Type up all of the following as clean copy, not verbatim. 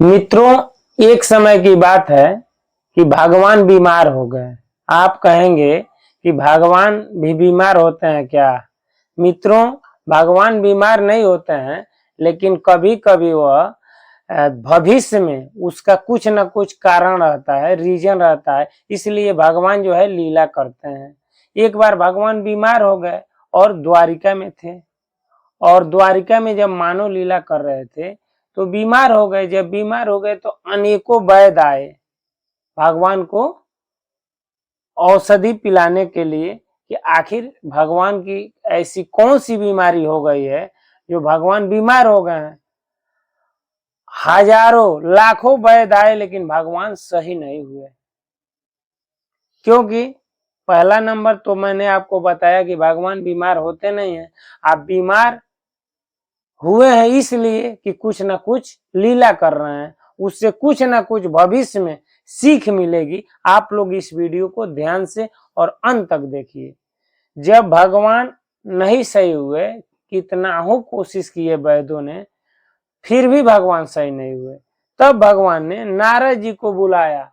मित्रों, एक समय की बात है कि भगवान बीमार हो गए। आप कहेंगे कि भगवान भी बीमार होते हैं क्या? मित्रों, भगवान बीमार नहीं होते हैं, लेकिन कभी कभी वह भविष्य में उसका कुछ न कुछ कारण रहता है, रीजन रहता है, इसलिए भगवान जो है लीला करते हैं। एक बार भगवान बीमार हो गए और द्वारिका में थे, और द्वारिका में जब मानव लीला कर रहे थे तो बीमार हो गए। जब बीमार हो गए तो अनेकों वैद्य आए भगवान को औषधि पिलाने के लिए कि आखिर भगवान की ऐसी कौन सी बीमारी हो गई है जो भगवान बीमार हो गए हैं। हजारों लाखों वैद्य आए, लेकिन भगवान सही नहीं हुए। क्योंकि पहला नंबर तो मैंने आपको बताया कि भगवान बीमार होते नहीं हैं। आप बीमार हुए हैं इसलिए कि कुछ ना कुछ लीला कर रहे हैं, उससे कुछ ना कुछ भविष्य में सीख मिलेगी। आप लोग इस वीडियो को ध्यान से और अंत तक देखिए। जब भगवान नहीं सही हुए, कितना हो कोशिश किए वैद्यों ने, फिर भी भगवान सही नहीं हुए, तब भगवान ने नारद जी को बुलाया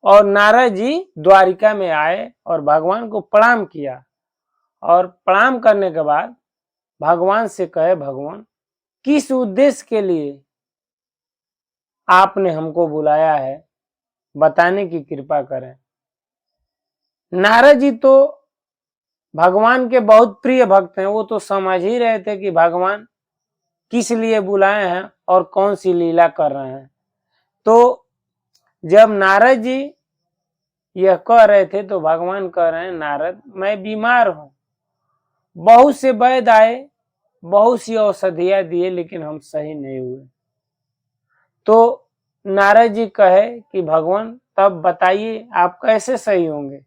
और नारद जी द्वारिका में आए और भगवान को प्रणाम किया। और प्रणाम करने के बाद भगवान से कहे, भगवान किस उद्देश्य के लिए आपने हमको बुलाया है, बताने की कृपा करें। नारद जी तो भगवान के बहुत प्रिय भक्त हैं, वो तो समझ ही रहे थे कि भगवान किस लिए बुलाए हैं और कौन सी लीला कर रहे हैं। तो जब नारद जी यह कह रहे थे तो भगवान कह रहे हैं, नारद मैं बीमार हूं, बहुत से वैद्य आए, बहुत सी औषधियां दिए, लेकिन हम सही नहीं हुए। तो नारद जी कहे कि भगवान तब बताइए आप कैसे सही होंगे।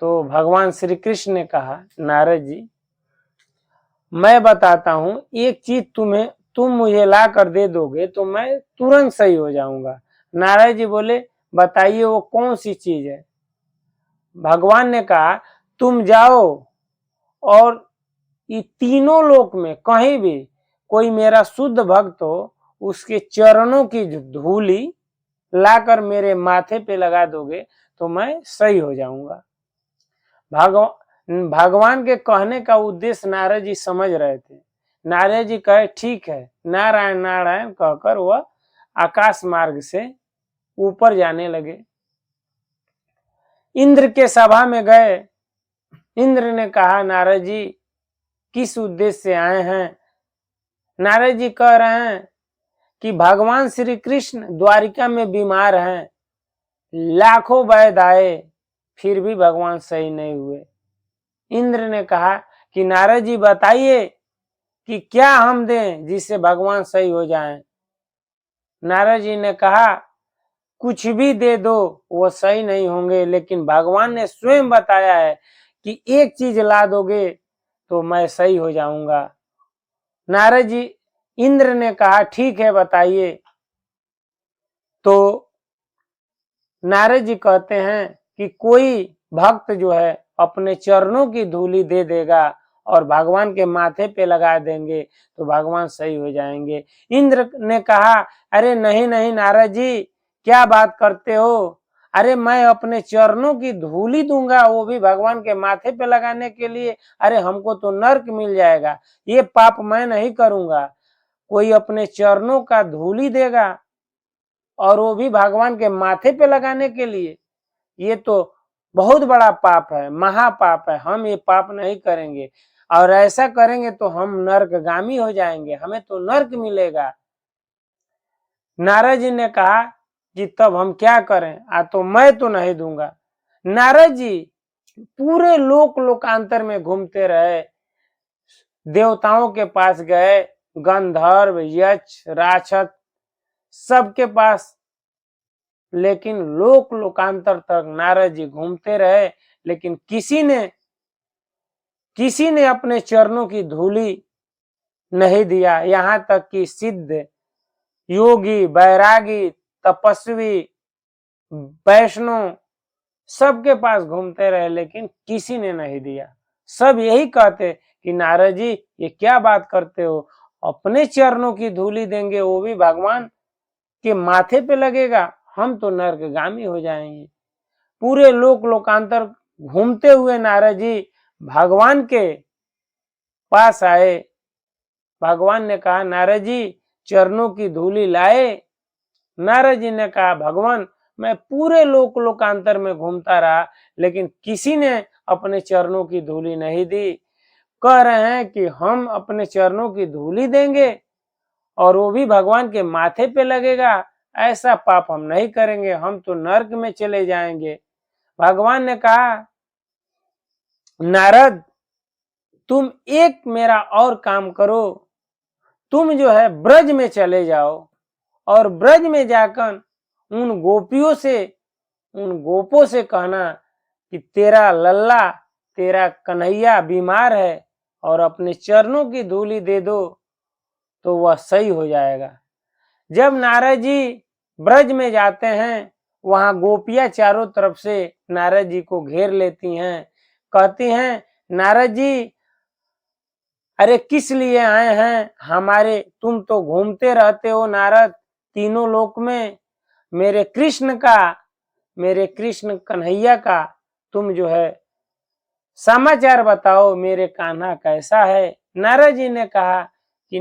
तो भगवान श्री कृष्ण ने कहा, नारद जी मैं बताता हूं, एक चीज तुम मुझे ला कर दे दोगे तो मैं तुरंत सही हो जाऊंगा। नारद जी बोले, बताइए वो कौन सी चीज है। भगवान ने कहा, तुम जाओ और ये तीनों लोक में कहीं भी कोई मेरा शुद्ध भक्त हो, उसके चरणों की धूली लाकर मेरे माथे पे लगा दोगे तो मैं सही हो जाऊंगा। भगवान के कहने का उद्देश्य नारद जी समझ रहे थे। नारद जी कहे, ठीक है, नारायण नारायण कहकर वह आकाश मार्ग से ऊपर जाने लगे। इंद्र के सभा में गए। इंद्र ने कहा, नारद जी किस उद्देश्य से आए हैं। नारद जी कह रहे हैं कि भगवान श्री कृष्ण द्वारिका में बीमार हैं, लाखों वैद्य आए, फिर भी भगवान सही नहीं हुए। इंद्र ने कहा कि नारद जी बताइए कि क्या हम दें जिससे भगवान सही हो जाएं। नारद जी ने कहा, कुछ भी दे दो वो सही नहीं होंगे, लेकिन भगवान ने स्वयं बताया है कि एक चीज ला दोगे तो मैं सही हो जाऊंगा। नारद जी, इंद्र ने कहा, ठीक है बताइए। तो नारद जी कहते हैं कि कोई भक्त जो है अपने चरणों की धूली दे देगा और भगवान के माथे पे लगा देंगे तो भगवान सही हो जाएंगे। इंद्र ने कहा, अरे नहीं नहीं नारद जी, क्या बात करते हो। अरे मैं अपने चरणों की धूली दूंगा, वो भी भगवान के माथे पे लगाने के लिए। अरे हमको तो नर्क मिल जाएगा, ये पाप मैं नहीं करूंगा। कोई अपने चरणों का धूली देगा और वो भी भगवान के माथे पे लगाने के लिए, ये तो बहुत बड़ा पाप है, महापाप है। हम ये पाप नहीं करेंगे, और ऐसा करेंगे तो हम नरकगामी हो जाएंगे, हमें तो नरक मिलेगा। नारद जी ने कहा कि तब हम क्या करें, तो मैं तो नहीं दूंगा। नारद जी पूरे लोकांतर में घूमते रहे, देवताओं के पास गए, गंधर्व यक्ष राक्षस सबके पास, लेकिन लोकांतर तक नारद जी घूमते रहे, लेकिन किसी ने अपने चरणों की धूली नहीं दिया। यहां तक कि सिद्ध योगी बैरागी तपस्वी वैष्णव सबके पास घूमते रहे, लेकिन किसी ने नहीं दिया। सब यही कहते कि नारद जी ये क्या बात करते हो, अपने चरणों की धूली देंगे, वो भी भगवान के माथे पे लगेगा, हम तो नरकगामी हो जाएंगे। पूरे लोक लोकांतर घूमते हुए नारद जी भगवान के पास आए। भगवान ने कहा, नारद जी चरणों की धूली लाए। नारद जी ने कहा, भगवान मैं पूरे लोक लोकांतर में घूमता रहा, लेकिन किसी ने अपने चरणों की धूली नहीं दी। कह रहे हैं कि हम अपने चरणों की धूली देंगे और वो भी भगवान के माथे पे लगेगा। ऐसा पाप हम नहीं करेंगे, हम तो नरक में चले जाएंगे। भगवान ने कहा, नारद तुम एक मेरा और काम करो, तुम जो है ब्रज में चले जाओ और ब्रज में जाकर उन गोपियों से, उन गोपों से कहना कि तेरा लल्ला, तेरा कन्हैया बीमार है और अपने चरणों की धूली दे दो तो वह सही हो जाएगा। जब नारद जी ब्रज में जाते हैं, वहां गोपियां चारों तरफ से नारद जी को घेर लेती हैं, कहती हैं, नारद जी अरे किस लिए आए हैं हमारे, तुम तो घूमते रहते हो नारद तीनों लोक में, मेरे कृष्ण का, मेरे कृष्ण कन्हैया का तुम जो है समाचार बताओ, मेरे कान्हा कैसा है। नारद जी ने कहा कि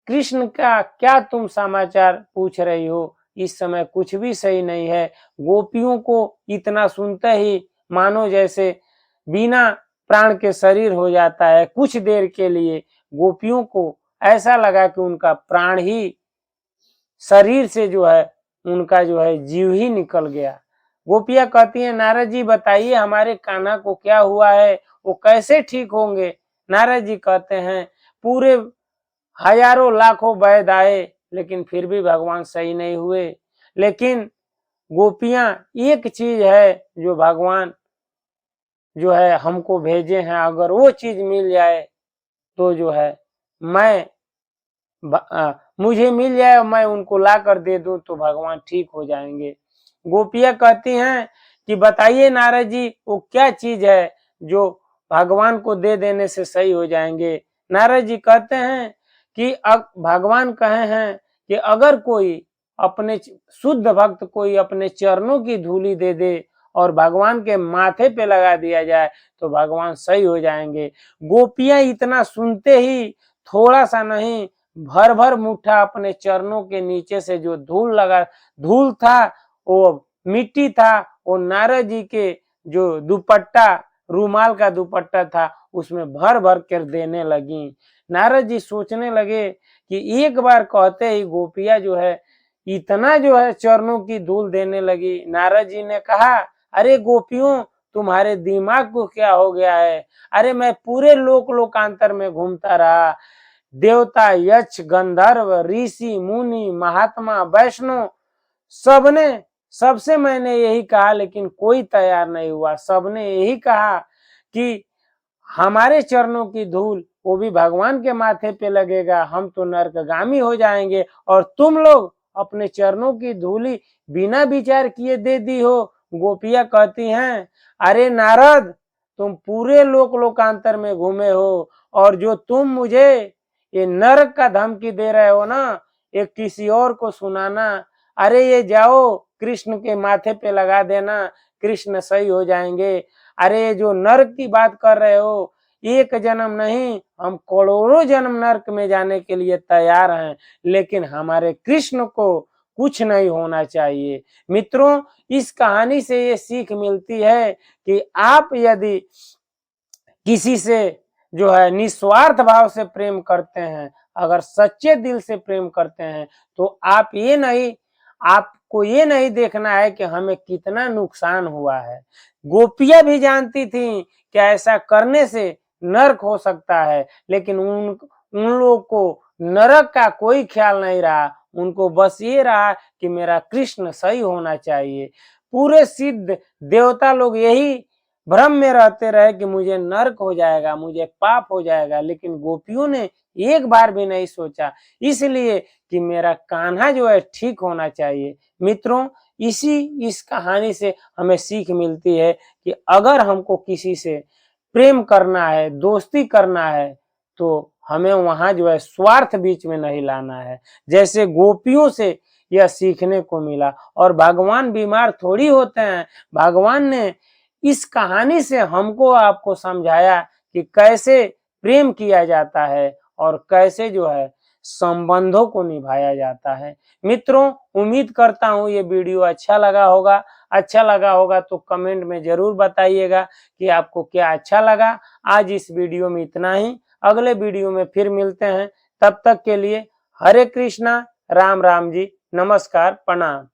कृष्ण का क्या तुम समाचार पूछ रही हो, इस समय कुछ भी सही नहीं है। गोपियों को इतना सुनते ही मानो जैसे बिना प्राण के शरीर हो जाता है। कुछ देर के लिए गोपियों को ऐसा लगा कि उनका प्राण ही शरीर से जो है, उनका जो है जीव ही निकल गया। गोपियां कहती हैं, नारद जी बताइए हमारे कान्हा को क्या हुआ है, वो कैसे ठीक होंगे। नारद जी कहते हैं, पूरे हजारों लाखों वैद्य आए लेकिन फिर भी भगवान सही नहीं हुए। लेकिन गोपियां एक चीज है जो भगवान जो है हमको भेजे हैं, अगर वो चीज मिल जाए तो जो है मैं मुझे मिल जाए और मैं उनको ला कर दे दूं तो भगवान ठीक हो जाएंगे। गोपियां कहती हैं कि बताइए नारद जी वो क्या चीज है जो भगवान को दे देने से सही हो जाएंगे। नारद जी कहते हैं कि भगवान कहे हैं कि अगर कोई अपने शुद्ध भक्त कोई अपने चरणों की धूली दे दे और भगवान के माथे पे लगा दिया जाए तो भगवान सही हो जाएंगे। गोपियां इतना सुनते ही थोड़ा सा नहीं, भर भर मुट्ठा अपने चरणों के नीचे से जो धूल था, वो मिट्टी था, वो नारद जी के जो दुपट्टा, रूमाल का दुपट्टा था, उसमें भर भर कर देने लगी। नारद जी सोचने लगे कि एक बार कहते ही गोपिया जो है इतना जो है चरणों की धूल देने लगी। नारद जी ने कहा, अरे गोपियों तुम्हारे दिमाग को क्या हो गया है, अरे मैं पूरे लोक लोकांतर में घूमता रहा, देवता यक्ष गंधर्व ऋषि मुनि महात्मा वैष्णव सबने, सबसे मैंने यही कहा लेकिन कोई तैयार नहीं हुआ। सबने यही कहा कि हमारे चरणों की धूल वो भी भगवान के माथे पे लगेगा, हम तो नरकगामी हो जाएंगे और तुम लोग अपने चरणों की धूली बिना विचार किए दे दी हो। गोपियां कहती हैं, अरे नारद तुम पूरे लोक लोकांतर में घूमे हो और जो तुम मुझे ये नरक का धमकी दे रहे हो ना, ये किसी और को सुनाना। अरे ये जाओ कृष्ण के माथे पे लगा देना, कृष्ण सही हो जाएंगे। अरे जो नरक की बात कर रहे हो, एक जन्म नहीं हम करोड़ों जन्म नरक में जाने के लिए तैयार हैं, लेकिन हमारे कृष्ण को कुछ नहीं होना चाहिए। मित्रों, इस कहानी से ये सीख मिलती है कि आप यदि किसी से जो है निस्वार्थ भाव से प्रेम करते हैं, अगर सच्चे दिल से प्रेम करते हैं, तो आपको ये नहीं देखना है कि हमें कितना नुकसान हुआ है। गोपियां भी जानती थी कि ऐसा करने से नरक हो सकता है, लेकिन उन लोगों को नरक का कोई ख्याल नहीं रहा। उनको बस ये रहा कि मेरा कृष्ण सही होना चाहिए। पूरे सिद्ध देवता लोग यही भ्रम में रहते रहे कि मुझे नरक हो जाएगा, मुझे पाप हो जाएगा, लेकिन गोपियों ने एक बार भी नहीं सोचा, इसलिए कि मेरा कान्हा जो है ठीक होना चाहिए। मित्रों, इस कहानी से हमें सीख मिलती है कि अगर हमको किसी से प्रेम करना है, दोस्ती करना है, तो हमें वहां जो है स्वार्थ बीच में नहीं लाना है। जैसे गोपियों से यह सीखने को मिला। और भगवान बीमार थोड़ी होते हैं, भगवान ने इस कहानी से हमको आपको समझाया कि कैसे प्रेम किया जाता है और कैसे जो है संबंधों को निभाया जाता है। मित्रों, उम्मीद करता हूं ये वीडियो अच्छा लगा होगा। अच्छा लगा होगा तो कमेंट में जरूर बताइएगा कि आपको क्या अच्छा लगा। आज इस वीडियो में इतना ही, अगले वीडियो में फिर मिलते हैं। तब तक के लिए हरे कृष्णा, राम राम जी, नमस्कार, प्रणाम।